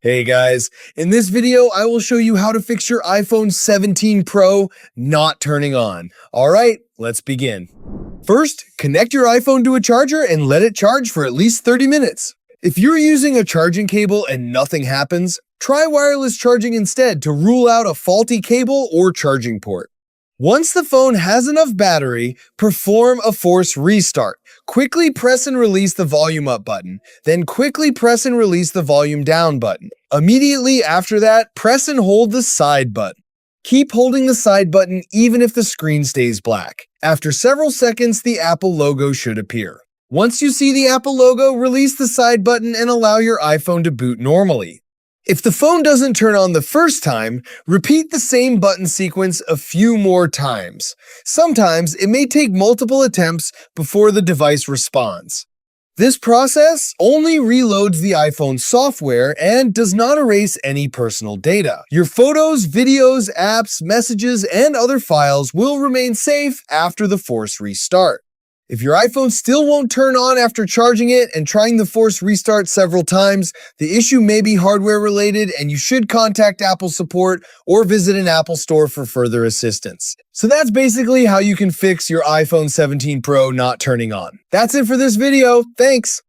Hey guys, in this video I will show you how to fix your iPhone 17 Pro not turning on. Alright, let's begin. First, connect your iPhone to a charger and let it charge for at least 30 minutes. If you're using a charging cable and nothing happens, try wireless charging instead to rule out a faulty cable or charging port. Once the phone has enough battery, perform a force restart. Quickly press and release the volume up button, then quickly press and release the volume down button. Immediately after that, press and hold the side button. Keep holding the side button even if the screen stays black. After several seconds, the Apple logo should appear. Once you see the Apple logo, release the side button and allow your iPhone to boot normally. If the phone doesn't turn on the first time, repeat the same button sequence a few more times. Sometimes it may take multiple attempts before the device responds. This process only reloads the iPhone software and does not erase any personal data. Your photos, videos, apps, messages, and other files will remain safe after the force restart. If your iPhone still won't turn on after charging it and trying the force restart several times, the issue may be hardware related and you should contact Apple support or visit an Apple store for further assistance. So that's basically how you can fix your iPhone 17 Pro not turning on. That's it for this video. Thanks.